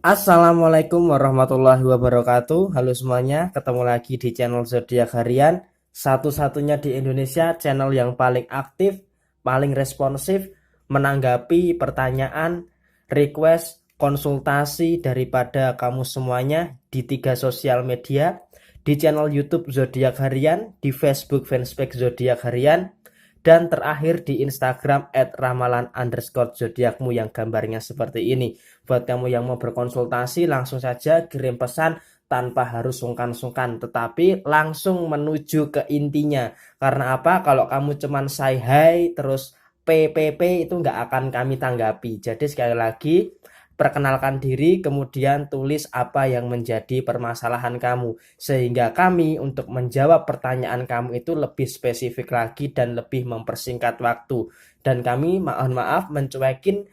Assalamualaikum warahmatullahi wabarakatuh. Halo semuanya, ketemu lagi di channel Zodiak Harian. Satu-satunya di Indonesia channel yang paling aktif, paling responsif, menanggapi pertanyaan, request, konsultasi daripada kamu semuanya di 3 sosial media. Di channel YouTube Zodiak Harian, di Facebook fanspage Zodiak Harian, dan terakhir di Instagram @ramalan_zodiakmu yang gambarnya seperti ini. Buat kamu yang mau berkonsultasi, langsung saja kirim pesan tanpa harus sungkan-sungkan, tetapi langsung menuju ke intinya. Karena apa? Kalau kamu cuman say hi terus PPP itu nggak akan kami tanggapi. Jadi sekali lagi, perkenalkan diri, kemudian tulis apa yang menjadi permasalahan kamu. Sehingga kami untuk menjawab pertanyaan kamu itu lebih spesifik lagi dan lebih mempersingkat waktu. Dan kami mohon maaf mencuekin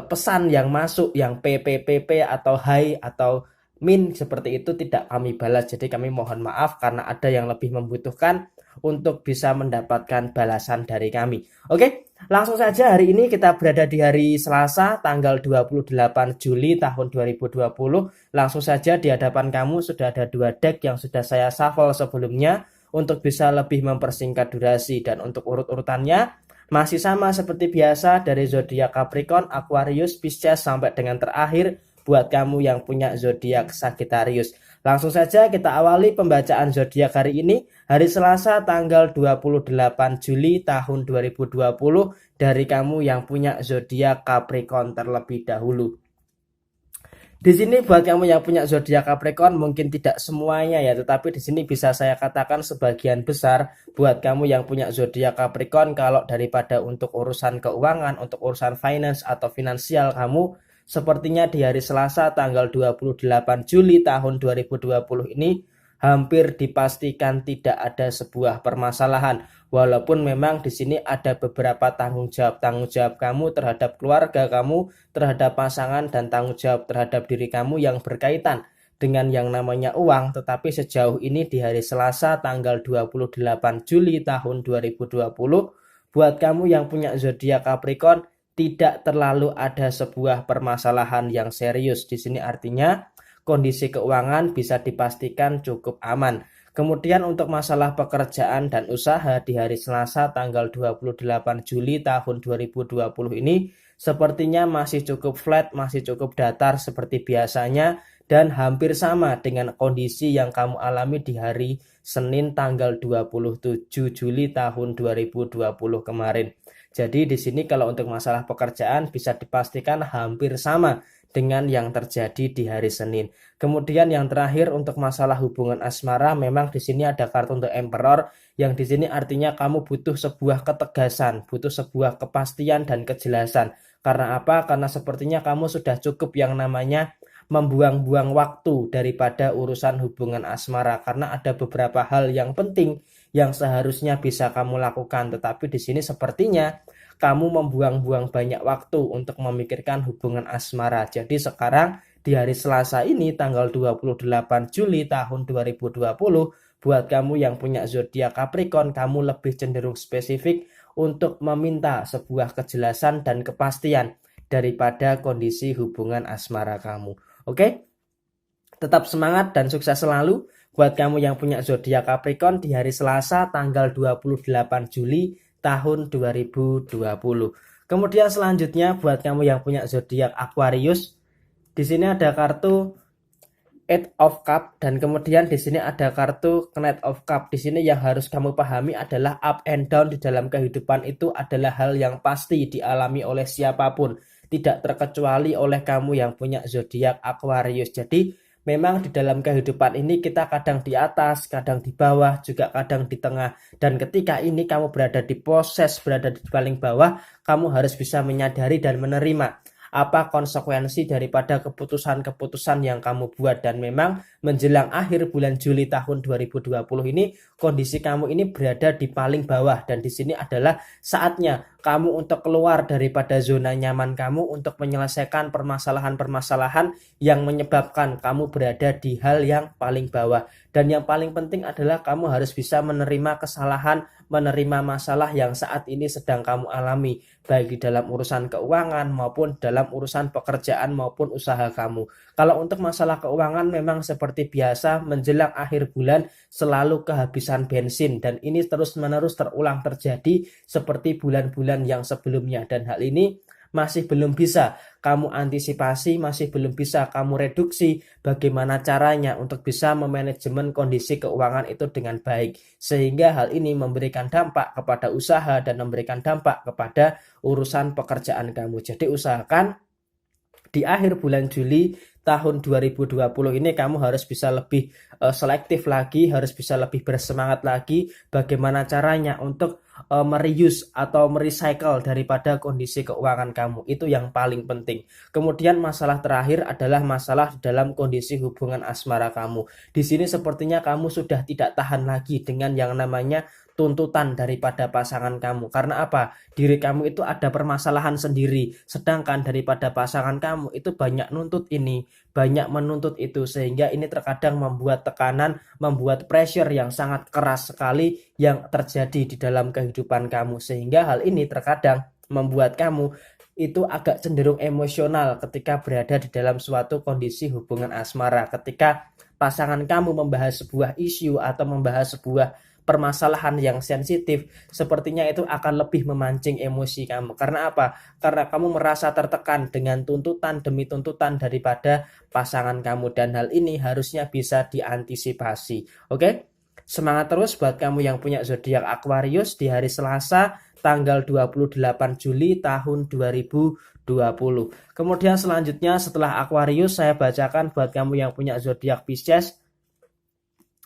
pesan yang masuk yang PPPP atau hai atau min seperti itu tidak kami balas. Jadi kami mohon maaf karena ada yang lebih membutuhkan untuk bisa mendapatkan balasan dari kami. Oke, langsung saja hari ini kita berada di hari Selasa tanggal 28 Juli tahun 2020. Langsung saja di hadapan kamu sudah ada 2 deck yang sudah saya shuffle sebelumnya untuk bisa lebih mempersingkat durasi, dan untuk urut-urutannya masih sama seperti biasa dari zodiak Capricorn, Aquarius, Pisces sampai dengan terakhir buat kamu yang punya zodiak Sagittarius. Langsung saja kita awali pembacaan zodiak hari ini, hari Selasa tanggal 28 Juli tahun 2020 dari kamu yang punya zodiak Capricorn terlebih dahulu. Di sini buat kamu yang punya zodiak Capricorn mungkin tidak semuanya ya, tetapi di sini bisa saya katakan sebagian besar buat kamu yang punya zodiak Capricorn. Kalau daripada untuk urusan keuangan, untuk urusan finance atau finansial kamu, sepertinya di hari Selasa tanggal 28 Juli tahun 2020 ini hampir dipastikan tidak ada sebuah permasalahan. Walaupun memang di sini ada beberapa tanggung jawab kamu terhadap keluarga kamu, terhadap pasangan, dan tanggung jawab terhadap diri kamu yang berkaitan dengan yang namanya uang. Tetapi sejauh ini di hari Selasa tanggal 28 Juli tahun 2020, buat kamu yang punya zodiak Capricorn tidak terlalu ada sebuah permasalahan yang serius. Di sini artinya kondisi keuangan bisa dipastikan cukup aman. Kemudian untuk masalah pekerjaan dan usaha di hari Selasa tanggal 28 Juli tahun 2020 ini sepertinya masih cukup flat, masih cukup datar seperti biasanya, dan hampir sama dengan kondisi yang kamu alami di hari Senin tanggal 27 Juli tahun 2020 kemarin. Jadi di sini kalau untuk masalah pekerjaan bisa dipastikan hampir sama dengan yang terjadi di hari Senin. Kemudian yang terakhir untuk masalah hubungan asmara, memang di sini ada kartu The Emperor yang di sini artinya kamu butuh sebuah ketegasan, butuh sebuah kepastian dan kejelasan. Karena apa? Karena sepertinya kamu sudah cukup yang namanya membuang-buang waktu daripada urusan hubungan asmara, karena ada beberapa hal yang penting yang seharusnya bisa kamu lakukan, tetapi di sini sepertinya kamu membuang-buang banyak waktu untuk memikirkan hubungan asmara. Jadi sekarang di hari Selasa ini tanggal 28 Juli tahun 2020, buat kamu yang punya zodiak Capricorn, kamu lebih cenderung spesifik untuk meminta sebuah kejelasan dan kepastian daripada kondisi hubungan asmara kamu. Oke? Tetap semangat dan sukses selalu buat kamu yang punya zodiak Capricorn di hari Selasa tanggal 28 Juli tahun 2020. Kemudian selanjutnya buat kamu yang punya zodiak Aquarius, di sini ada kartu Eight of Cup dan kemudian di sini ada kartu Knight of Cup. Di sini yang harus kamu pahami adalah up and down di dalam kehidupan itu adalah hal yang pasti dialami oleh siapapun, tidak terkecuali oleh kamu yang punya zodiak Aquarius. Jadi memang di dalam kehidupan ini kita kadang di atas, kadang di bawah, juga kadang di tengah. Dan ketika ini kamu berada di proses, berada di paling bawah, kamu harus bisa menyadari dan menerima apa konsekuensi daripada keputusan-keputusan yang kamu buat. Dan memang menjelang akhir bulan Juli tahun 2020 ini kondisi kamu ini berada di paling bawah, dan di sini adalah saatnya kamu untuk keluar daripada zona nyaman kamu untuk menyelesaikan permasalahan-permasalahan yang menyebabkan kamu berada di hal yang paling bawah. Dan yang paling penting adalah kamu harus bisa menerima kesalahan, menerima masalah yang saat ini sedang kamu alami, baik di dalam urusan keuangan maupun dalam urusan pekerjaan maupun usaha kamu. Kalau untuk masalah keuangan memang seperti biasa menjelang akhir bulan selalu kehabisan bensin, dan ini terus-menerus terulang terjadi seperti bulan-bulan yang sebelumnya, dan hal ini masih belum bisa kamu antisipasi, masih belum bisa kamu reduksi bagaimana caranya untuk bisa memanajemen kondisi keuangan itu dengan baik, sehingga hal ini memberikan dampak kepada usaha dan memberikan dampak kepada urusan pekerjaan kamu. Jadi usahakan di akhir bulan Juli tahun 2020 ini kamu harus bisa lebih selektif lagi, harus bisa lebih bersemangat lagi bagaimana caranya untuk mereuse atau merecycle daripada kondisi keuangan kamu. Itu yang paling penting. Kemudian masalah terakhir adalah masalah dalam kondisi hubungan asmara kamu. Di sini sepertinya kamu sudah tidak tahan lagi dengan yang namanya tuntutan daripada pasangan kamu. Karena apa? Diri kamu itu ada permasalahan sendiri, sedangkan daripada pasangan kamu itu banyak nuntut ini, banyak menuntut itu, sehingga ini terkadang membuat tekanan, membuat pressure yang sangat keras sekali yang terjadi di dalam kehidupan kamu, sehingga hal ini terkadang membuat kamu itu agak cenderung emosional ketika berada di dalam suatu kondisi hubungan asmara. Ketika pasangan kamu membahas sebuah isu atau membahas sebuah permasalahan yang sensitif, sepertinya itu akan lebih memancing emosi kamu. Karena apa? Karena kamu merasa tertekan dengan tuntutan demi tuntutan daripada pasangan kamu, dan hal ini harusnya bisa diantisipasi. Oke? Semangat terus buat kamu yang punya zodiak Aquarius di hari Selasa tanggal 28 Juli tahun 2020. Kemudian selanjutnya setelah Aquarius saya bacakan buat kamu yang punya zodiak Pisces.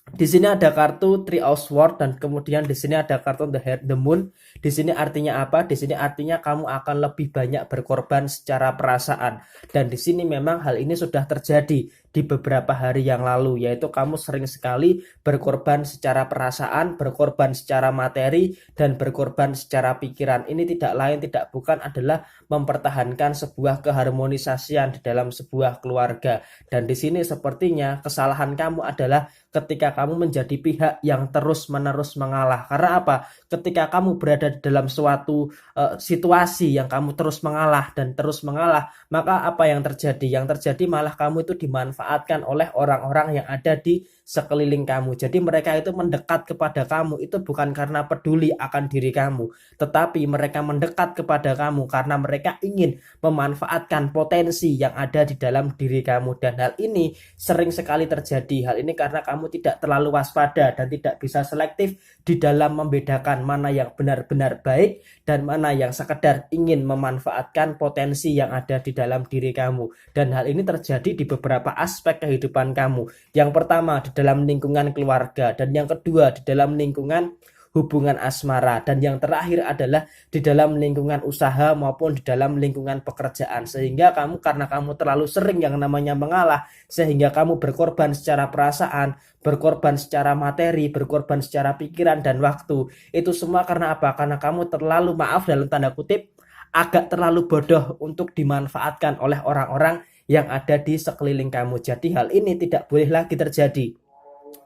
Di sini ada kartu Three of Swords dan kemudian di sini ada kartu The Heart, The Moon. Di sini artinya apa? Di sini artinya kamu akan lebih banyak berkorban secara perasaan. Dan di sini memang hal ini sudah terjadi di beberapa hari yang lalu, yaitu kamu sering sekali berkorban secara perasaan, berkorban secara materi, dan berkorban secara pikiran. Ini tidak lain tidak bukan adalah mempertahankan sebuah keharmonisasian di dalam sebuah keluarga. Dan di sini sepertinya kesalahan kamu adalah ketika kamu menjadi pihak yang terus-menerus mengalah. Karena apa? Ketika kamu berada di dalam suatu situasi yang kamu terus mengalah dan terus mengalah, maka apa yang terjadi? Yang terjadi malah kamu itu dimanfaatkan oleh orang-orang yang ada di sekeliling kamu. Jadi mereka itu mendekat kepada kamu itu bukan karena peduli akan diri kamu, tetapi mereka mendekat kepada kamu karena mereka ingin memanfaatkan potensi yang ada di dalam diri kamu. Dan hal ini sering sekali terjadi. Hal ini karena kamu tidak terlalu waspada dan tidak bisa selektif di dalam membedakan mana yang benar-benar baik dan mana yang sekedar ingin memanfaatkan potensi yang ada di dalam diri kamu. Dan hal ini terjadi di beberapa aspek kehidupan kamu. Yang pertama di dalam lingkungan keluarga, dan yang kedua di dalam lingkungan hubungan asmara, dan yang terakhir adalah di dalam lingkungan usaha maupun di dalam lingkungan pekerjaan. Sehingga karena kamu terlalu sering yang namanya mengalah, sehingga kamu berkorban secara perasaan, berkorban secara materi, berkorban secara pikiran dan waktu. Itu semua karena apa? Karena kamu terlalu, maaf dalam tanda kutip, agak terlalu bodoh untuk dimanfaatkan oleh orang-orang yang ada di sekeliling kamu. Jadi hal ini tidak boleh lagi terjadi.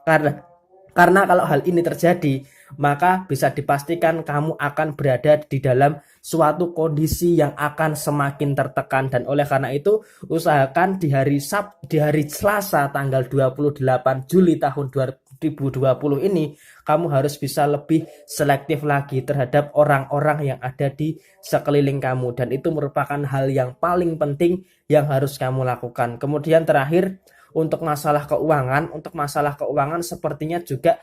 Karena kalau hal ini terjadi, maka bisa dipastikan kamu akan berada di dalam suatu kondisi yang akan semakin tertekan. Dan oleh karena itu, usahakan di hari Selasa tanggal 28 Juli tahun 2020 ini, kamu harus bisa lebih selektif lagi terhadap orang-orang yang ada di sekeliling kamu. Dan itu merupakan hal yang paling penting yang harus kamu lakukan. Kemudian terakhir, untuk masalah keuangan sepertinya juga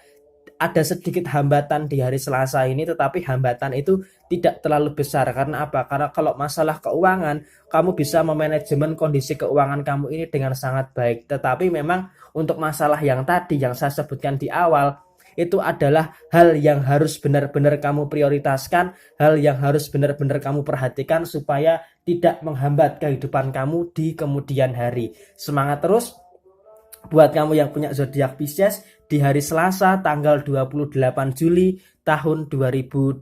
ada sedikit hambatan di hari Selasa ini, tetapi hambatan itu tidak terlalu besar. Karena apa? Karena kalau masalah keuangan, kamu bisa memanajemen kondisi keuangan kamu ini dengan sangat baik. Tetapi memang untuk masalah yang tadi yang saya sebutkan di awal, itu adalah hal yang harus benar-benar kamu prioritaskan, hal yang harus benar-benar kamu perhatikan supaya tidak menghambat kehidupan kamu di kemudian hari. Semangat terus. Buat kamu yang punya zodiak Pisces, di hari Selasa tanggal 28 Juli tahun 2020.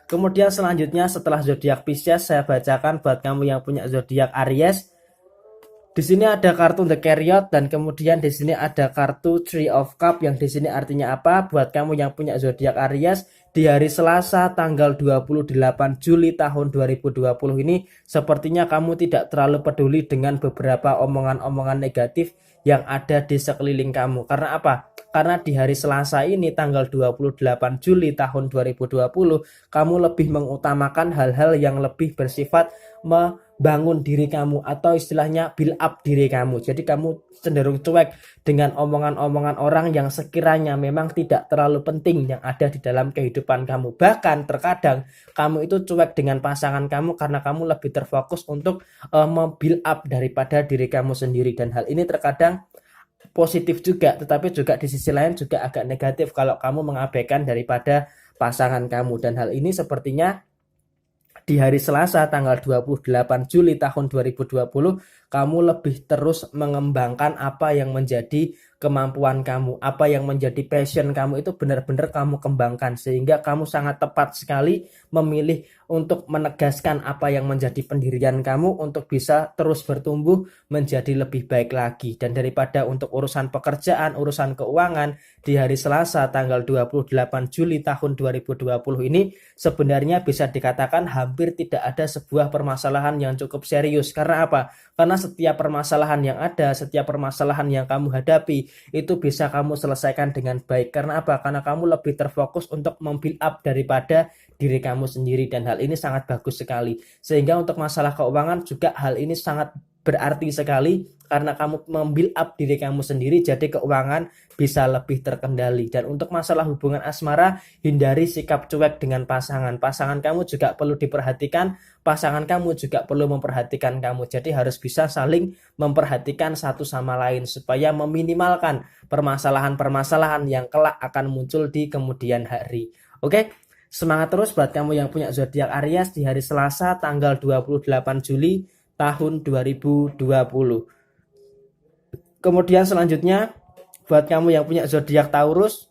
Kemudian selanjutnya setelah zodiak Pisces saya bacakan buat kamu yang punya zodiak Aries. Di sini ada kartu The Chariot dan kemudian di sini ada kartu Three of Cup yang di sini artinya apa? Buat kamu yang punya zodiak Aries, di hari Selasa tanggal 28 Juli tahun 2020 ini sepertinya kamu tidak terlalu peduli dengan beberapa omongan-omongan negatif yang ada di sekeliling kamu. Karena apa? Karena di hari Selasa ini tanggal 28 Juli tahun 2020 kamu lebih mengutamakan hal-hal yang lebih bersifat membangun diri kamu atau istilahnya build up diri kamu. Jadi kamu cenderung cuek dengan omongan-omongan orang yang sekiranya memang tidak terlalu penting yang ada di dalam kehidupan kamu. Bahkan terkadang kamu itu cuek dengan pasangan kamu karena kamu lebih terfokus untuk membuild up daripada diri kamu sendiri. Dan hal ini terkadang positif juga, tetapi juga di sisi lain juga agak negatif kalau kamu mengabaikan daripada pasangan kamu. Dan hal ini sepertinya di hari Selasa tanggal 28 Juli tahun 2020 kamu lebih terus mengembangkan apa yang menjadi kemampuan kamu, apa yang menjadi passion kamu itu benar-benar kamu kembangkan, sehingga kamu sangat tepat sekali memilih untuk menegaskan apa yang menjadi pendirian kamu untuk bisa terus bertumbuh menjadi lebih baik lagi. Dan daripada untuk urusan pekerjaan, urusan keuangan di hari Selasa tanggal 28 Juli tahun 2020 ini sebenarnya bisa dikatakan hampir tidak ada sebuah permasalahan yang cukup serius. Karena apa? Karena setiap permasalahan yang ada, setiap permasalahan yang kamu hadapi itu bisa kamu selesaikan dengan baik. Karena apa? Karena kamu lebih terfokus untuk membuild up daripada diri kamu sendiri, dan hal ini sangat bagus sekali. Sehingga untuk masalah keuangan juga hal ini sangat berarti sekali karena kamu membuild up diri kamu sendiri, jadi keuangan bisa lebih terkendali. Dan untuk masalah hubungan asmara, hindari sikap cuek dengan pasangan. Pasangan kamu juga perlu diperhatikan, pasangan kamu juga perlu memperhatikan kamu. Jadi harus bisa saling memperhatikan satu sama lain supaya meminimalkan permasalahan-permasalahan yang kelak akan muncul di kemudian hari. Oke? Semangat terus buat kamu yang punya zodiak Aries di hari Selasa tanggal 28 Juli tahun 2020. Kemudian selanjutnya buat kamu yang punya zodiak Taurus,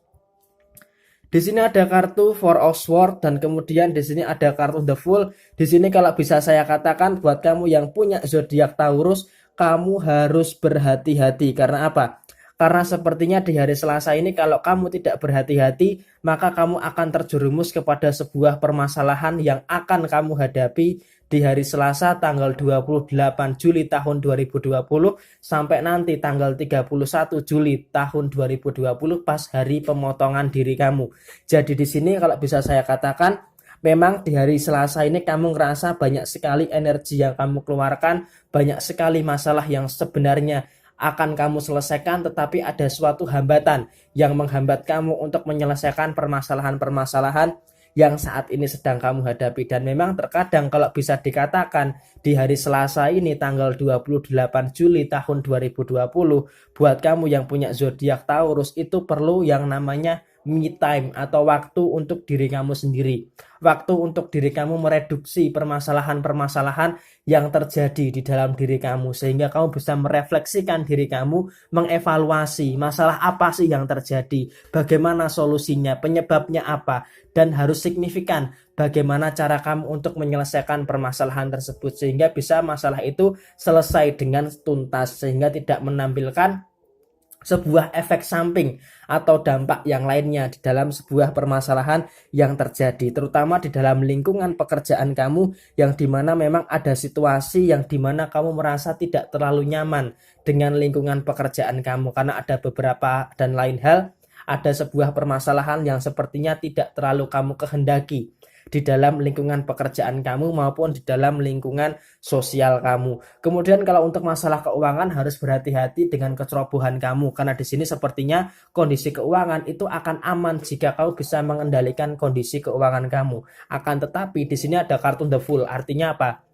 di sini ada kartu Four of Swords dan kemudian di sini ada kartu The Fool. Di sini kalau bisa saya katakan buat kamu yang punya zodiak Taurus, kamu harus berhati-hati. Karena apa? Karena sepertinya di hari Selasa ini kalau kamu tidak berhati-hati, maka kamu akan terjerumus kepada sebuah permasalahan yang akan kamu hadapi di hari Selasa tanggal 28 Juli tahun 2020 sampai nanti tanggal 31 Juli tahun 2020 pas hari pemotongan diri kamu. Jadi di sini kalau bisa saya katakan, memang di hari Selasa ini kamu ngerasa banyak sekali energi yang kamu keluarkan, banyak sekali masalah yang sebenarnya akan kamu selesaikan, tetapi ada suatu hambatan yang menghambat kamu untuk menyelesaikan permasalahan-permasalahan yang saat ini sedang kamu hadapi. Dan memang terkadang kalau bisa dikatakan di hari Selasa ini tanggal 28 Juli tahun 2020 buat kamu yang punya zodiak Taurus itu perlu yang namanya me time atau waktu untuk diri kamu sendiri. Waktu untuk diri kamu mereduksi permasalahan-permasalahan yang terjadi di dalam diri kamu sehingga kamu bisa merefleksikan diri kamu, mengevaluasi masalah apa sih yang terjadi, bagaimana solusinya, penyebabnya apa, dan harus signifikan bagaimana cara kamu untuk menyelesaikan permasalahan tersebut sehingga bisa masalah itu selesai dengan tuntas sehingga tidak menampilkan sebuah efek samping atau dampak yang lainnya di dalam sebuah permasalahan yang terjadi, terutama di dalam lingkungan pekerjaan kamu yang dimana memang ada situasi yang dimana kamu merasa tidak terlalu nyaman dengan lingkungan pekerjaan kamu karena ada beberapa dan lain hal, ada sebuah permasalahan yang sepertinya tidak terlalu kamu kehendaki di dalam lingkungan pekerjaan kamu maupun di dalam lingkungan sosial kamu. Kemudian kalau untuk masalah keuangan harus berhati-hati dengan kecerobohan kamu karena di sini sepertinya kondisi keuangan itu akan aman jika kamu bisa mengendalikan kondisi keuangan kamu. Akan tetapi di sini ada kartu The Fool, artinya apa?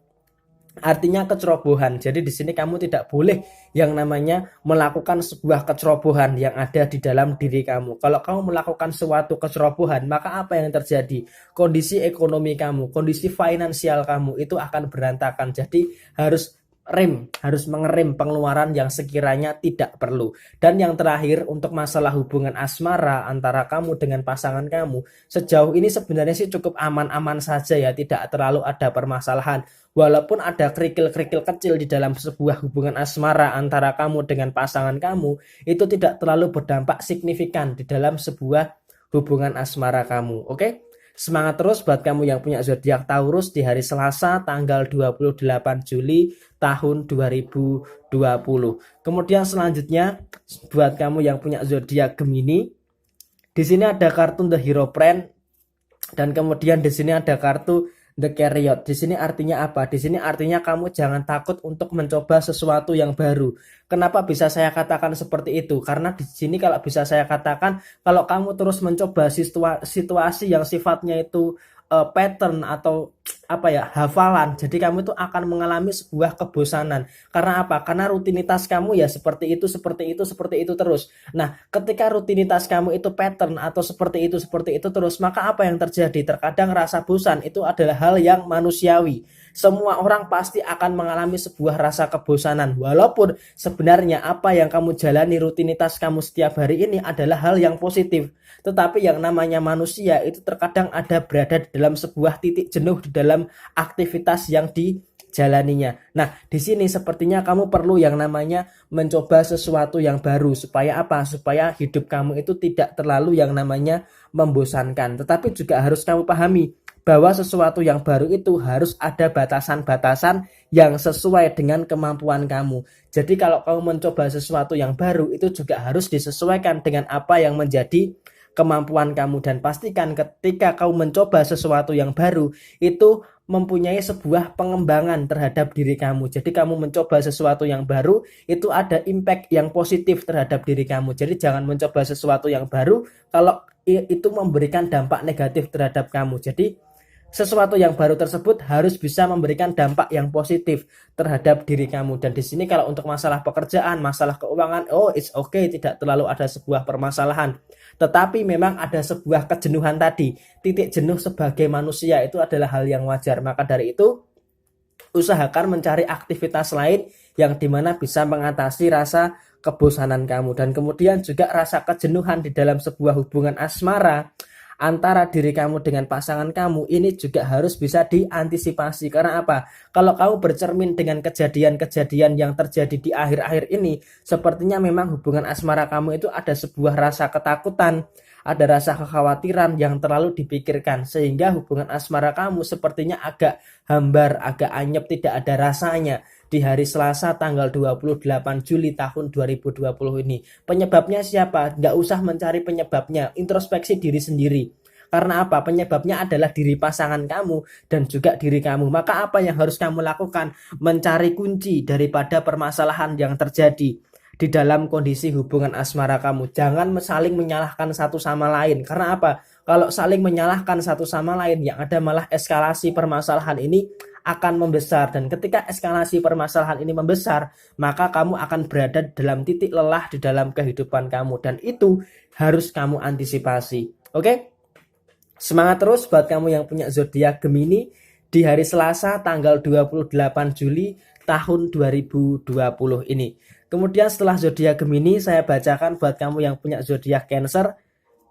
Artinya kecerobohan. Jadi di sini kamu tidak boleh yang namanya melakukan sebuah kecerobohan yang ada di dalam diri kamu. Kalau kamu melakukan suatu kecerobohan, maka apa yang terjadi? Kondisi ekonomi kamu, kondisi finansial kamu itu akan berantakan. Jadi harus harus mengerem pengeluaran yang sekiranya tidak perlu. Dan yang terakhir, untuk masalah hubungan asmara antara kamu dengan pasangan kamu, sejauh ini sebenarnya sih cukup aman-aman saja ya, tidak terlalu ada permasalahan. Walaupun ada kerikil-kerikil kecil di dalam sebuah hubungan asmara antara kamu dengan pasangan kamu, itu tidak terlalu berdampak signifikan di dalam sebuah hubungan asmara kamu. Oke? Semangat terus buat kamu yang punya zodiak Taurus di hari Selasa tanggal 28 Juli tahun 2020. Kemudian selanjutnya buat kamu yang punya zodiak Gemini, di sini ada kartu The Hierophant dan kemudian di sini ada kartu The Chariot. Di sini artinya apa? Di sini artinya kamu jangan takut untuk mencoba sesuatu yang baru. Kenapa bisa saya katakan seperti itu? Karena di sini kalau bisa saya katakan, kalau kamu terus mencoba situasi yang sifatnya itu pattern atau apa ya, hafalan, jadi kamu itu akan mengalami sebuah kebosanan. Karena apa? Karena rutinitas kamu ya seperti itu terus. Nah, ketika rutinitas kamu itu pattern atau seperti itu terus, maka apa yang terjadi? Terkadang rasa bosan itu adalah hal yang manusiawi. Semua orang pasti akan mengalami sebuah rasa kebosanan, walaupun sebenarnya apa yang kamu jalani, rutinitas kamu setiap hari ini adalah hal yang positif. Tetapi yang namanya manusia itu terkadang ada berada di dalam sebuah titik jenuh di dalam aktivitas yang dijalaninya. Nah, di sini sepertinya kamu perlu yang namanya mencoba sesuatu yang baru. Supaya apa? Supaya hidup kamu itu tidak terlalu yang namanya membosankan. Tetapi juga harus kamu pahami bahwa sesuatu yang baru itu harus ada batasan-batasan yang sesuai dengan kemampuan kamu. Jadi kalau kamu mencoba sesuatu yang baru, itu juga harus disesuaikan dengan apa yang menjadi kemampuan kamu. Dan pastikan ketika kamu mencoba sesuatu yang baru, itu mempunyai sebuah pengembangan terhadap diri kamu. Jadi kamu mencoba sesuatu yang baru, itu ada impact yang positif terhadap diri kamu. Jadi jangan mencoba sesuatu yang baru kalau itu memberikan dampak negatif terhadap kamu. Jadi sesuatu yang baru tersebut harus bisa memberikan dampak yang positif terhadap diri kamu. Dan di sini kalau untuk masalah pekerjaan, masalah keuangan, it's okay, tidak terlalu ada sebuah permasalahan. Tetapi memang ada sebuah kejenuhan tadi. Titik jenuh sebagai manusia itu adalah hal yang wajar. Maka dari itu, usahakan mencari aktivitas lain yang dimana bisa mengatasi rasa kebosanan kamu. Dan kemudian juga rasa kejenuhan di dalam sebuah hubungan asmara antara diri kamu dengan pasangan kamu ini juga harus bisa diantisipasi. Karena apa? Kalau kamu bercermin dengan kejadian-kejadian yang terjadi di akhir-akhir ini, sepertinya memang hubungan asmara kamu itu ada sebuah rasa ketakutan, ada rasa kekhawatiran yang terlalu dipikirkan, sehingga hubungan asmara kamu sepertinya agak hambar, agak anyep, tidak ada rasanya di hari Selasa tanggal 28 Juli tahun 2020 ini. Penyebabnya siapa? Nggak usah mencari penyebabnya, introspeksi diri sendiri. Karena apa? Penyebabnya adalah diri pasangan kamu dan juga diri kamu. Maka apa yang harus kamu lakukan? Mencari kunci daripada permasalahan yang terjadi di dalam kondisi hubungan asmara kamu. Jangan saling menyalahkan satu sama lain. Karena apa? Kalau saling menyalahkan satu sama lain, yang ada malah eskalasi permasalahan ini akan membesar. Dan ketika eskalasi permasalahan ini membesar, maka kamu akan berada dalam titik lelah di dalam kehidupan kamu. Dan itu harus kamu antisipasi. Oke? Semangat terus buat kamu yang punya zodiak Gemini di hari Selasa tanggal 28 Juli tahun 2020 ini. Kemudian setelah zodiak Gemini, saya bacakan buat kamu yang punya zodiak Cancer.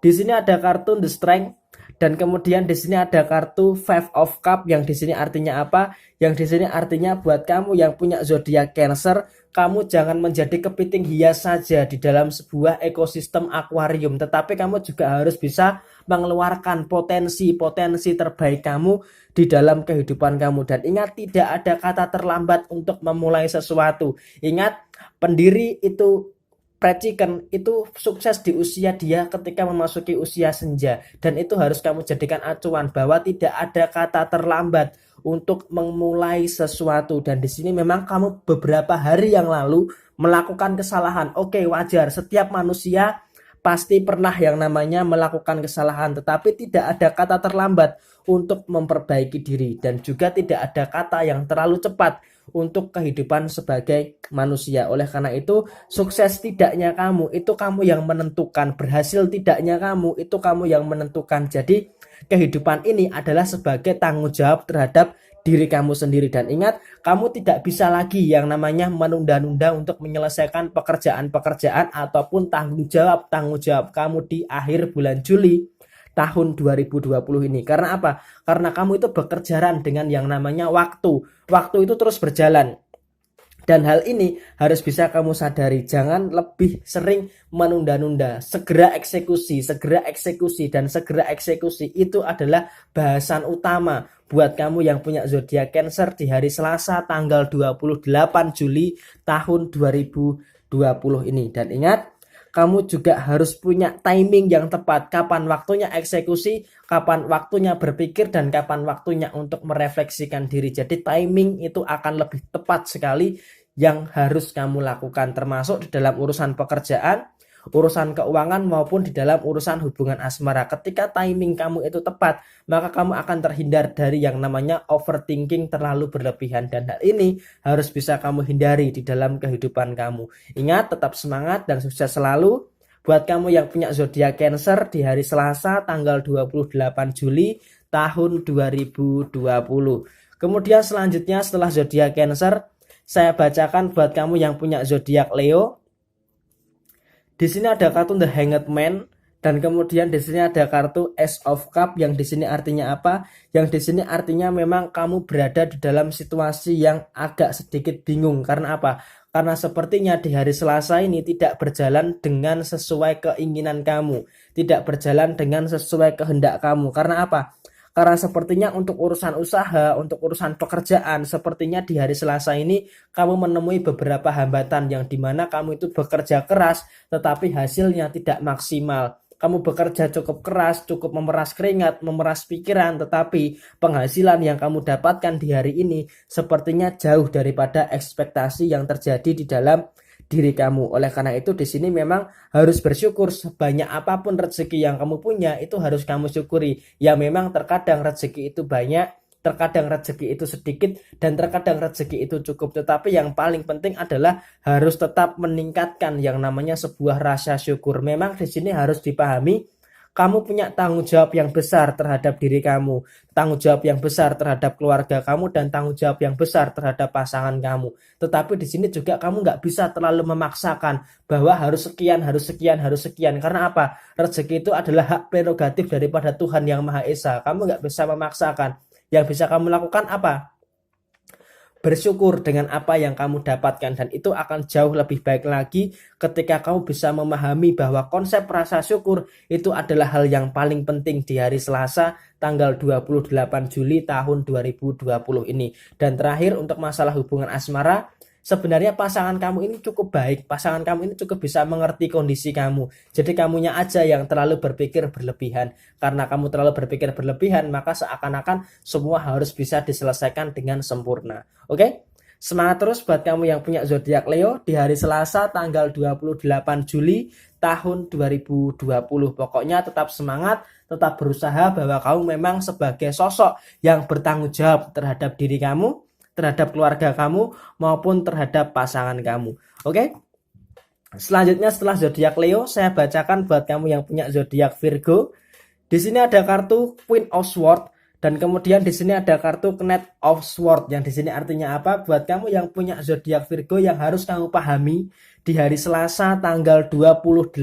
Di sini ada kartu The Strength dan kemudian di sini ada kartu Five of Cup, yang di sini artinya apa? Yang di sini artinya buat kamu yang punya zodiak Cancer, kamu jangan menjadi kepiting hias saja di dalam sebuah ekosistem akuarium, tetapi kamu juga harus bisa mengeluarkan potensi-potensi terbaik kamu di dalam kehidupan kamu. Dan ingat, tidak ada kata terlambat untuk memulai sesuatu. Ingat, pendiri itu fried chicken itu sukses di usia dia ketika memasuki usia senja. Dan itu harus kamu jadikan acuan bahwa tidak ada kata terlambat untuk memulai sesuatu. Dan di sini memang kamu beberapa hari yang lalu melakukan kesalahan. Oke, wajar. Setiap manusia pasti pernah yang namanya melakukan kesalahan. Tetapi tidak ada kata terlambat untuk memperbaiki diri. Dan juga tidak ada kata yang terlalu cepat untuk kehidupan sebagai manusia. Oleh karena itu, sukses tidaknya kamu itu kamu yang menentukan, berhasil tidaknya kamu itu kamu yang menentukan. Jadi kehidupan ini adalah sebagai tanggung jawab terhadap diri kamu sendiri. Dan ingat, kamu tidak bisa lagi yang namanya menunda-nunda untuk menyelesaikan pekerjaan-pekerjaan ataupun tanggung jawab kamu di akhir bulan Juli tahun 2020 ini. Karena apa? Karena kamu itu bekerjaan dengan yang namanya waktu. Waktu itu terus berjalan. Dan hal ini harus bisa kamu sadari, jangan lebih sering menunda-nunda. Segera eksekusi, dan segera eksekusi itu adalah bahasan utama buat kamu yang punya zodiak Cancer di hari Selasa tanggal 28 Juli tahun 2020 ini. Dan ingat, kamu juga harus punya timing yang tepat, kapan waktunya eksekusi, kapan waktunya berpikir, dan kapan waktunya untuk merefleksikan diri. Jadi timing itu akan lebih tepat sekali yang harus kamu lakukan, termasuk di dalam urusan pekerjaan, urusan keuangan, maupun di dalam urusan hubungan asmara. Ketika timing kamu itu tepat, maka kamu akan terhindar dari yang namanya overthinking terlalu berlebihan. Dan hal ini harus bisa kamu hindari di dalam kehidupan kamu. Ingat, tetap semangat dan sukses selalu buat kamu yang punya zodiak Cancer di hari Selasa tanggal 28 Juli tahun 2020. Kemudian selanjutnya setelah zodiak Cancer, saya bacakan buat kamu yang punya zodiak Leo. Di sini ada kartu The Hanged Man, dan kemudian di sini ada kartu Ace of Cup, yang di sini artinya apa? Yang di sini artinya memang kamu berada di dalam situasi yang agak sedikit bingung. Karena apa? Karena sepertinya di hari Selasa ini tidak berjalan dengan sesuai keinginan kamu, tidak berjalan dengan sesuai kehendak kamu. Karena apa? Karena sepertinya untuk urusan usaha, untuk urusan pekerjaan, sepertinya di hari Selasa ini kamu menemui beberapa hambatan yang dimana kamu itu bekerja keras tetapi hasilnya tidak maksimal. Kamu bekerja cukup keras, cukup memeras keringat, memeras pikiran, tetapi penghasilan yang kamu dapatkan di hari ini sepertinya jauh daripada ekspektasi yang terjadi di dalam diri kamu. Oleh karena itu di sini memang harus bersyukur. Sebanyak apapun rezeki yang kamu punya itu harus kamu syukuri. Ya memang terkadang rezeki itu banyak, terkadang rezeki itu sedikit, dan terkadang rezeki itu cukup. Tetapi yang paling penting adalah harus tetap meningkatkan yang namanya sebuah rasa syukur. Memang di sini harus dipahami, kamu punya tanggung jawab yang besar terhadap diri kamu, tanggung jawab yang besar terhadap keluarga kamu, dan tanggung jawab yang besar terhadap pasangan kamu. Tetapi di sini juga kamu nggak bisa terlalu memaksakan bahwa harus sekian, harus sekian, harus sekian. Karena apa? Rezeki itu adalah hak prerogatif daripada Tuhan Yang Maha Esa. Kamu nggak bisa memaksakan. Yang bisa kamu lakukan apa? Bersyukur dengan apa yang kamu dapatkan, dan itu akan jauh lebih baik lagi ketika kamu bisa memahami bahwa konsep rasa syukur itu adalah hal yang paling penting di hari Selasa tanggal 28 Juli tahun 2020 ini. Dan terakhir untuk masalah hubungan asmara, sebenarnya pasangan kamu ini cukup baik, pasangan kamu ini cukup bisa mengerti kondisi kamu. Jadi kamunya aja yang terlalu berpikir berlebihan. Karena kamu terlalu berpikir berlebihan, maka seakan-akan semua harus bisa diselesaikan dengan sempurna. Oke? Semangat terus buat kamu yang punya zodiak Leo di hari Selasa tanggal 28 Juli tahun 2020. Pokoknya tetap semangat, tetap berusaha bahwa kamu memang sebagai sosok yang bertanggung jawab terhadap diri kamu, terhadap keluarga kamu, maupun terhadap pasangan kamu. Oke? Selanjutnya setelah zodiak Leo, saya bacakan buat kamu yang punya zodiak Virgo. Di sini ada kartu Queen of Swords, dan kemudian di sini ada kartu Knight of Swords, yang di sini artinya apa? Buat kamu yang punya zodiak Virgo yang harus kamu pahami, di hari Selasa tanggal 28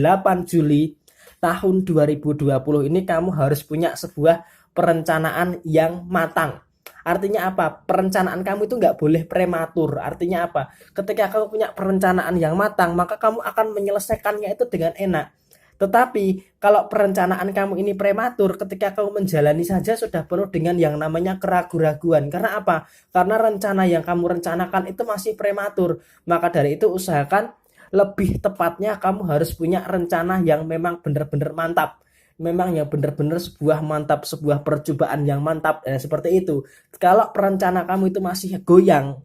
Juli tahun 2020 ini kamu harus punya sebuah perencanaan yang matang. Artinya apa? Perencanaan kamu itu nggak boleh prematur. Artinya apa? Ketika kamu punya perencanaan yang matang, maka kamu akan menyelesaikannya itu dengan enak. Tetapi kalau perencanaan kamu ini prematur, ketika kamu menjalani saja sudah penuh dengan yang namanya keraguan-raguan. Karena apa? Karena rencana yang kamu rencanakan itu masih prematur. Maka dari itu usahakan lebih tepatnya kamu harus punya rencana yang memang benar-benar mantap. Memang yang benar-benar sebuah mantap, sebuah percobaan yang mantap, seperti itu. Kalau perencana kamu itu masih goyang,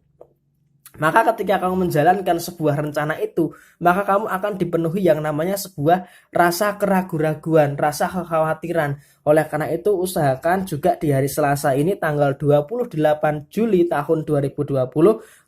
maka ketika kamu menjalankan sebuah rencana itu, maka kamu akan dipenuhi yang namanya sebuah rasa keraguan-raguan, rasa kekhawatiran. Oleh karena itu usahakan juga di hari Selasa ini tanggal 28 Juli tahun 2020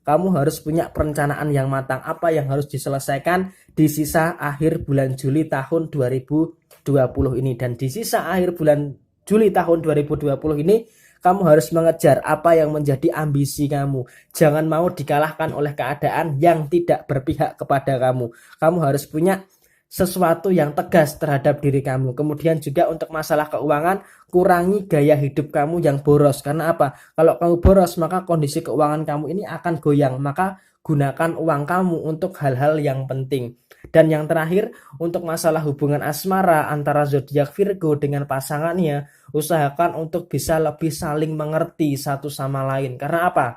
kamu harus punya perencanaan yang matang, apa yang harus diselesaikan di sisa akhir bulan Juli tahun 2020 ini. Dan di sisa akhir bulan Juli tahun 2020 ini Kamu harus mengejar apa yang menjadi ambisi kamu. Jangan mau dikalahkan oleh keadaan yang tidak berpihak kepada kamu. Kamu harus punya sesuatu yang tegas terhadap diri kamu. Kemudian juga untuk masalah keuangan, kurangi gaya hidup kamu yang boros. Karena apa? Kalau kamu boros, maka kondisi keuangan kamu ini akan goyang. Maka gunakan uang kamu untuk hal-hal yang penting. Dan yang terakhir, untuk masalah hubungan asmara antara zodiak Virgo dengan pasangannya, usahakan untuk bisa lebih saling mengerti satu sama lain. Karena apa?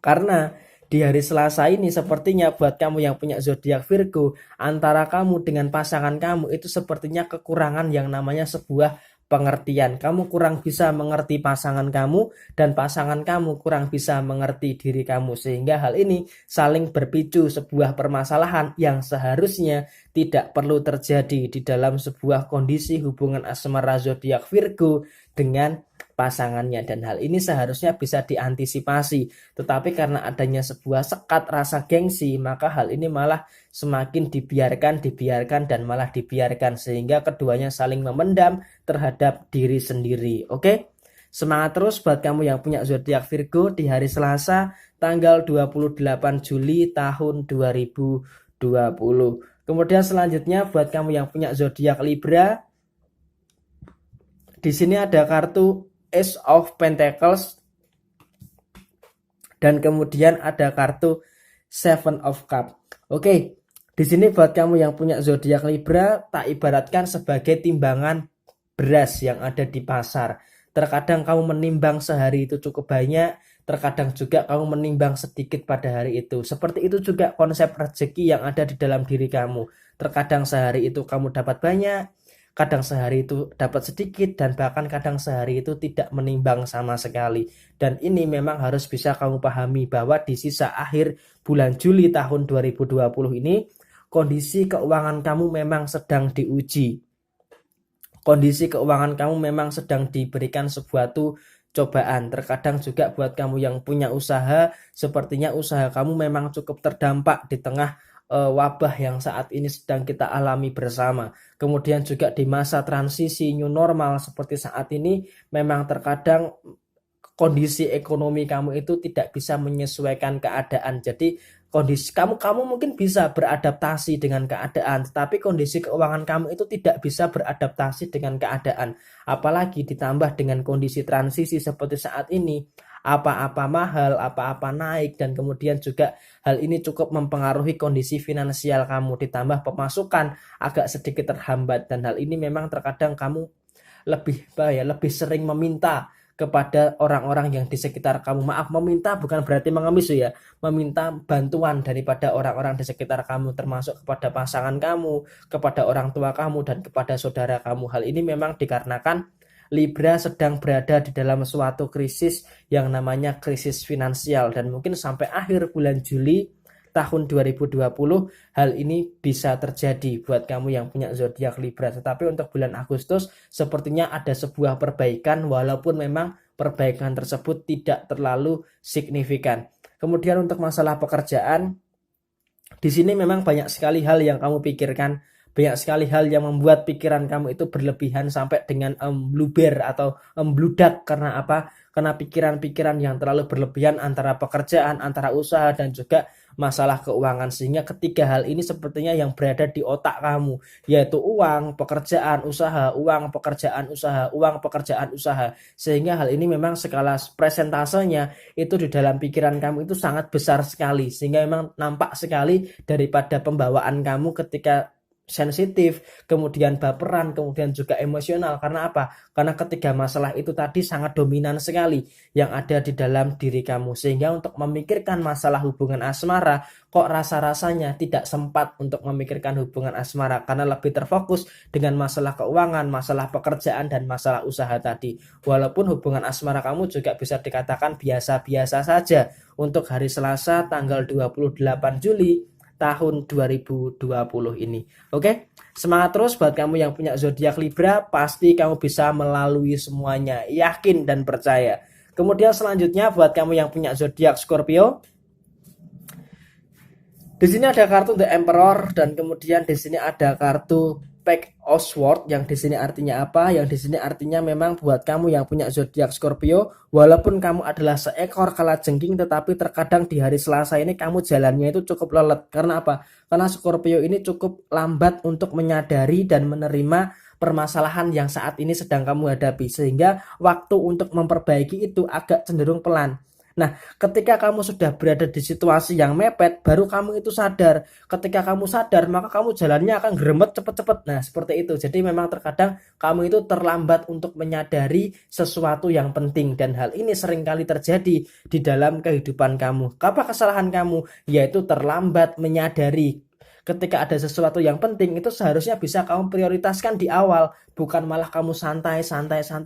Karena di hari Selasa ini sepertinya buat kamu yang punya zodiak Virgo, antara kamu dengan pasangan kamu itu sepertinya kekurangan yang namanya sebuah pengertian. Kamu kurang bisa mengerti pasangan kamu dan pasangan kamu kurang bisa mengerti diri kamu, sehingga hal ini saling berpicu sebuah permasalahan yang seharusnya tidak perlu terjadi di dalam sebuah kondisi hubungan asmara zodiak Virgo dengan pasangannya, dan hal ini seharusnya bisa diantisipasi, tetapi karena adanya sebuah sekat rasa gengsi, maka hal ini malah semakin dibiarkan dan malah dibiarkan, sehingga keduanya saling memendam terhadap diri sendiri. Oke? Semangat terus buat kamu yang punya zodiak Virgo di hari Selasa tanggal 28 Juli tahun 2020. Kemudian selanjutnya buat kamu yang punya zodiak Libra, di sini ada kartu Ace of Pentacles dan kemudian ada kartu Seven of Cups. Oke, di sini buat kamu yang punya zodiak Libra, tak ibaratkan sebagai timbangan beras yang ada di pasar. Terkadang kamu menimbang sehari itu cukup banyak, terkadang juga kamu menimbang sedikit pada hari itu. Seperti itu juga konsep rezeki yang ada di dalam diri kamu. Terkadang sehari itu kamu dapat banyak, kadang sehari itu dapat sedikit, dan bahkan kadang sehari itu tidak menimbang sama sekali. Dan ini memang harus bisa kamu pahami bahwa di sisa akhir bulan Juli tahun 2020 ini, kondisi keuangan kamu memang sedang diuji. Kondisi keuangan kamu memang sedang diberikan sebuah cobaan. Terkadang juga buat kamu yang punya usaha, sepertinya usaha kamu memang cukup terdampak di tengah wabah yang saat ini sedang kita alami bersama. Kemudian juga di masa transisi new normal seperti saat ini, memang terkadang kondisi ekonomi kamu itu tidak bisa menyesuaikan keadaan. Jadi kondisi kamu mungkin bisa beradaptasi dengan keadaan, tetapi kondisi keuangan kamu itu tidak bisa beradaptasi dengan keadaan. Apalagi ditambah dengan kondisi transisi seperti saat ini, apa-apa mahal, apa-apa naik, dan kemudian juga hal ini cukup mempengaruhi kondisi finansial kamu, ditambah pemasukan agak sedikit terhambat, dan hal ini memang terkadang kamu lebih sering meminta kepada orang-orang yang di sekitar kamu. Maaf, meminta bukan berarti mengemis ya, meminta bantuan daripada orang-orang di sekitar kamu, termasuk kepada pasangan kamu, kepada orang tua kamu, dan kepada saudara kamu. Hal ini memang dikarenakan Libra sedang berada di dalam suatu krisis yang namanya krisis finansial, dan mungkin sampai akhir bulan Juli tahun 2020 hal ini bisa terjadi buat kamu yang punya zodiak Libra. Tetapi untuk bulan Agustus sepertinya ada sebuah perbaikan, walaupun memang perbaikan tersebut tidak terlalu signifikan. Kemudian untuk masalah pekerjaan, di sini memang banyak sekali hal yang kamu pikirkan, banyak sekali hal yang membuat pikiran kamu itu berlebihan sampai dengan bluber atau bludak. Karena apa? Karena pikiran-pikiran yang terlalu berlebihan antara pekerjaan, antara usaha, dan juga masalah keuangan, sehingga ketiga hal ini sepertinya yang berada di otak kamu, yaitu uang, pekerjaan, usaha, uang, pekerjaan, usaha, uang, pekerjaan, usaha, sehingga hal ini memang skala presentasenya itu di dalam pikiran kamu itu sangat besar sekali, sehingga memang nampak sekali daripada pembawaan kamu ketika sensitif, kemudian baperan, kemudian juga emosional. Karena apa? Karena ketiga masalah itu tadi sangat dominan sekali yang ada di dalam diri kamu, sehingga untuk memikirkan masalah hubungan asmara kok rasa-rasanya tidak sempat untuk memikirkan hubungan asmara, karena lebih terfokus dengan masalah keuangan, masalah pekerjaan, dan masalah usaha tadi. Walaupun hubungan asmara kamu juga bisa dikatakan biasa-biasa saja untuk hari Selasa tanggal 28 Juli tahun 2020 ini. Oke, semangat terus buat kamu yang punya zodiak Libra, pasti kamu bisa melalui semuanya, yakin dan percaya. Kemudian selanjutnya buat kamu yang punya zodiak Scorpio, di sini ada kartu The Emperor, dan kemudian di sini ada kartu Impact Oswald, yang di sini artinya apa? Yang di sini artinya memang buat kamu yang punya zodiak Scorpio, walaupun kamu adalah seekor kalajengking, tetapi terkadang di hari Selasa ini kamu jalannya itu cukup lelet. Karena apa? Karena Scorpio ini cukup lambat untuk menyadari dan menerima permasalahan yang saat ini sedang kamu hadapi, sehingga waktu untuk memperbaiki itu agak cenderung pelan. Nah, ketika kamu sudah berada di situasi yang mepet, baru kamu itu sadar. Ketika kamu sadar, maka kamu jalannya akan geremet cepet-cepet. Nah, seperti itu. Jadi memang terkadang kamu itu terlambat untuk menyadari sesuatu yang penting. Dan hal ini seringkali terjadi di dalam kehidupan kamu. Apa kesalahan kamu? Yaitu terlambat menyadari. Ketika ada sesuatu yang penting, itu seharusnya bisa kamu prioritaskan di awal, bukan malah kamu santai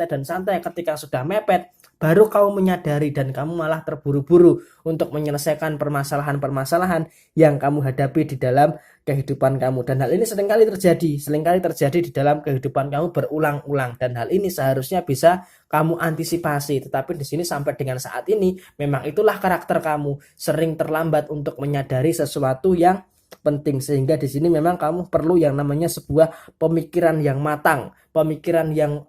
dan santai. Ketika sudah mepet, baru kamu menyadari dan kamu malah terburu-buru untuk menyelesaikan permasalahan-permasalahan yang kamu hadapi di dalam kehidupan kamu. Dan hal ini seringkali terjadi di dalam kehidupan kamu berulang-ulang, dan hal ini seharusnya bisa kamu antisipasi. Tetapi di sini sampai dengan saat ini memang itulah karakter kamu, sering terlambat untuk menyadari sesuatu yang penting, sehingga di sini memang kamu perlu yang namanya sebuah pemikiran yang matang, pemikiran yang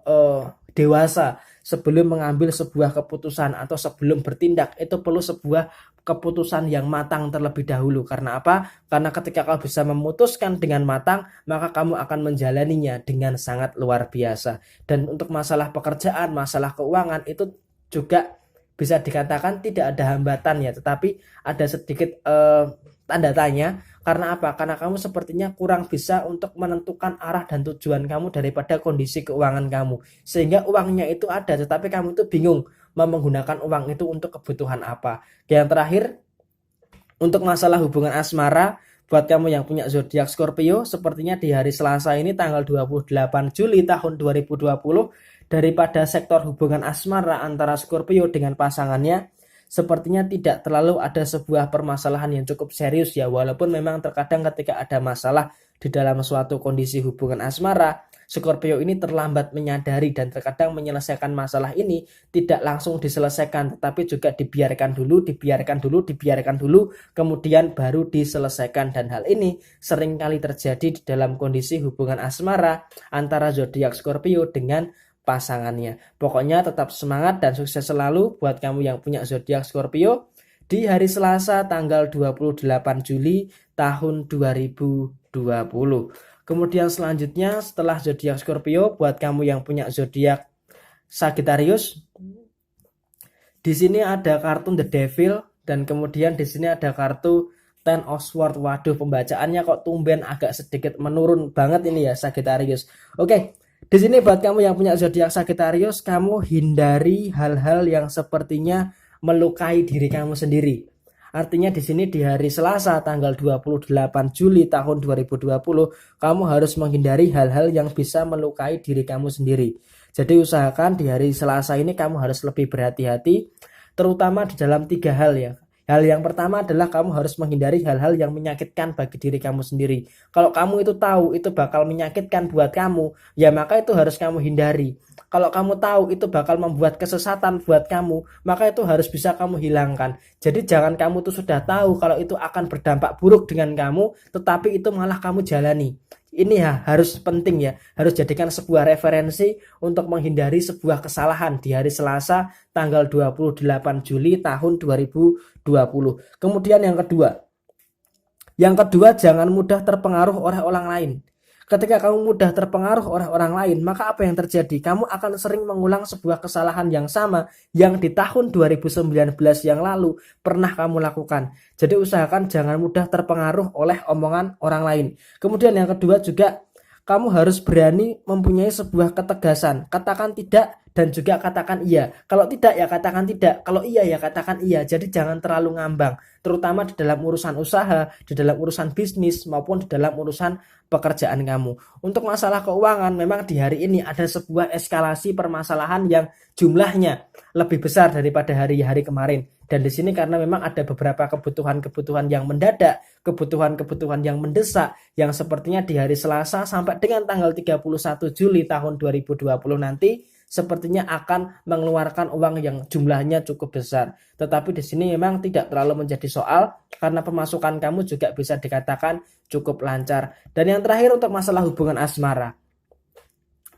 dewasa sebelum mengambil sebuah keputusan atau sebelum bertindak. Itu perlu sebuah keputusan yang matang terlebih dahulu. Karena apa? Karena ketika kamu bisa memutuskan dengan matang, maka kamu akan menjalaninya dengan sangat luar biasa. Dan untuk masalah pekerjaan, masalah keuangan itu juga bisa dikatakan tidak ada hambatan ya, tetapi ada sedikit tanda tanya. Karena apa? Karena kamu sepertinya kurang bisa untuk menentukan arah dan tujuan kamu daripada kondisi keuangan kamu. Sehingga uangnya itu ada, tetapi kamu itu bingung mau menggunakan uang itu untuk kebutuhan apa. Yang terakhir, untuk masalah hubungan asmara, buat kamu yang punya zodiak Scorpio, sepertinya di hari Selasa ini tanggal 28 Juli tahun 2020, daripada sektor hubungan asmara antara Scorpio dengan pasangannya, sepertinya tidak terlalu ada sebuah permasalahan yang cukup serius ya. Walaupun memang terkadang ketika ada masalah di dalam suatu kondisi hubungan asmara, Scorpio ini terlambat menyadari dan terkadang menyelesaikan masalah ini tidak langsung diselesaikan, tetapi juga dibiarkan dulu, kemudian baru diselesaikan. Dan hal ini seringkali terjadi di dalam kondisi hubungan asmara antara zodiak Scorpio dengan pasangannya. Pokoknya tetap semangat dan sukses selalu buat kamu yang punya zodiak Scorpio di hari Selasa tanggal 28 Juli tahun 2020. Kemudian selanjutnya setelah zodiak Scorpio, buat kamu yang punya zodiak Sagittarius, di sini ada kartu The Devil dan kemudian di sini ada kartu Ten of Swords. Waduh, pembacaannya kok tumben agak sedikit menurun banget ini ya Sagittarius. Oke. Di sini buat kamu yang punya zodiak Sagittarius, kamu hindari hal-hal yang sepertinya melukai diri kamu sendiri. Artinya di sini di hari Selasa tanggal 28 Juli tahun 2020, kamu harus menghindari hal-hal yang bisa melukai diri kamu sendiri. Jadi usahakan di hari Selasa ini kamu harus lebih berhati-hati, terutama di dalam 3 hal ya. Hal yang pertama adalah kamu harus menghindari hal-hal yang menyakitkan bagi diri kamu sendiri. Kalau kamu itu tahu itu bakal menyakitkan buat kamu, ya maka itu harus kamu hindari. Kalau kamu tahu itu bakal membuat kesesatan buat kamu, maka itu harus bisa kamu hilangkan. Jadi jangan kamu tuh sudah tahu kalau itu akan berdampak buruk dengan kamu, tetapi itu malah kamu jalani. Ini ya harus penting ya, harus jadikan sebuah referensi untuk menghindari sebuah kesalahan di hari Selasa tanggal 28 Juli tahun 2020. Kemudian yang kedua, jangan mudah terpengaruh oleh orang lain. Ketika kamu mudah terpengaruh oleh orang lain, maka apa yang terjadi? Kamu akan sering mengulang sebuah kesalahan yang sama yang di tahun 2019 yang lalu pernah kamu lakukan. Jadi usahakan jangan mudah terpengaruh oleh omongan orang lain. Kemudian yang kedua juga, kamu harus berani mempunyai sebuah ketegasan. Katakan tidak dan juga katakan iya. Kalau tidak ya katakan tidak, kalau iya ya katakan iya. Jadi jangan terlalu ngambang, terutama di dalam urusan usaha, di dalam urusan bisnis maupun di dalam urusan pekerjaan kamu. Untuk masalah keuangan, memang di hari ini ada sebuah eskalasi permasalahan yang jumlahnya lebih besar daripada hari-hari kemarin. Dan di sini karena memang ada beberapa kebutuhan-kebutuhan yang mendadak, kebutuhan-kebutuhan yang mendesak, yang sepertinya di hari Selasa sampai dengan tanggal 31 Juli tahun 2020 nanti, sepertinya akan mengeluarkan uang yang jumlahnya cukup besar. Tetapi di sini memang tidak terlalu menjadi soal karena pemasukan kamu juga bisa dikatakan cukup lancar. Dan yang terakhir untuk masalah hubungan asmara.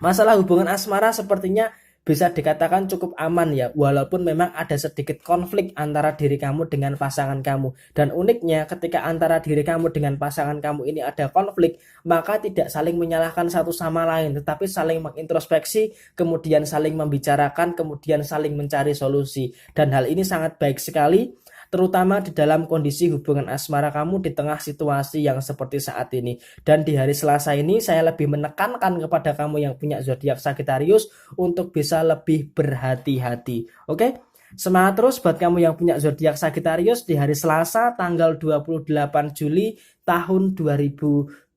Masalah hubungan asmara sepertinya bisa dikatakan cukup aman ya, walaupun memang ada sedikit konflik antara diri kamu dengan pasangan kamu. Dan uniknya ketika antara diri kamu dengan pasangan kamu ini ada konflik, maka tidak saling menyalahkan satu sama lain, tetapi saling mengintrospeksi, kemudian saling membicarakan, kemudian saling mencari solusi. Dan hal ini sangat baik sekali, terutama di dalam kondisi hubungan asmara kamu di tengah situasi yang seperti saat ini. Dan di hari Selasa ini saya lebih menekankan kepada kamu yang punya zodiak Sagittarius untuk bisa lebih berhati-hati. Oke? Semangat terus buat kamu yang punya zodiak Sagittarius di hari Selasa tanggal 28 Juli tahun 2020.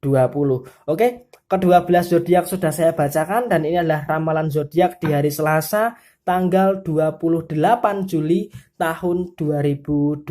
Oke? Ke-12 zodiak sudah saya bacakan dan ini adalah ramalan zodiak di hari Selasa tanggal 28 Juli tahun 2020.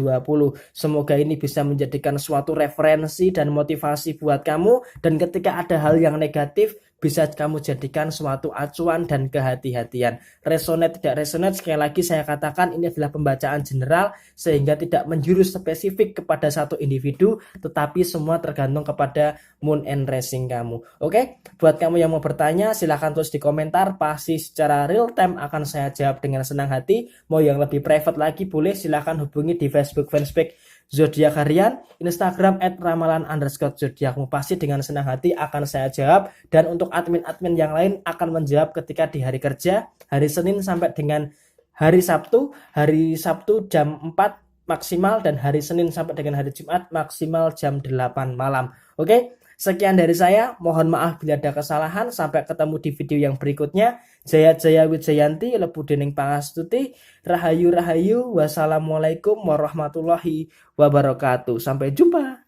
Semoga ini bisa menjadikan suatu referensi dan motivasi buat kamu, dan ketika ada hal yang negatif bisa kamu jadikan suatu acuan dan kehati-hatian. Resonate tidak resonate, sekali lagi saya katakan ini adalah pembacaan general sehingga tidak menjurus spesifik kepada satu individu, tetapi semua tergantung kepada moon and rising kamu. Oke, buat kamu yang mau bertanya silahkan tulis di komentar, pasti secara real time akan saya jawab dengan senang hati. Mau yang lebih private lagi boleh silahkan hubungi di Facebook fanspage Zodiak Harian, Instagram @ramalan_zodiakmu. Pasti dengan senang hati akan saya jawab, dan untuk admin-admin yang lain akan menjawab ketika di hari kerja, hari Senin sampai dengan hari Sabtu jam 4 maksimal, dan hari Senin sampai dengan hari Jumat maksimal jam 8 malam. Oke? Sekian dari saya, mohon maaf bila ada kesalahan. Sampai ketemu di video yang berikutnya. Jaya Jaya Wijayanti, Lebu Dening Pangastuti, Rahayu Rahayu, wassalamualaikum warahmatullahi wabarakatuh. Sampai jumpa.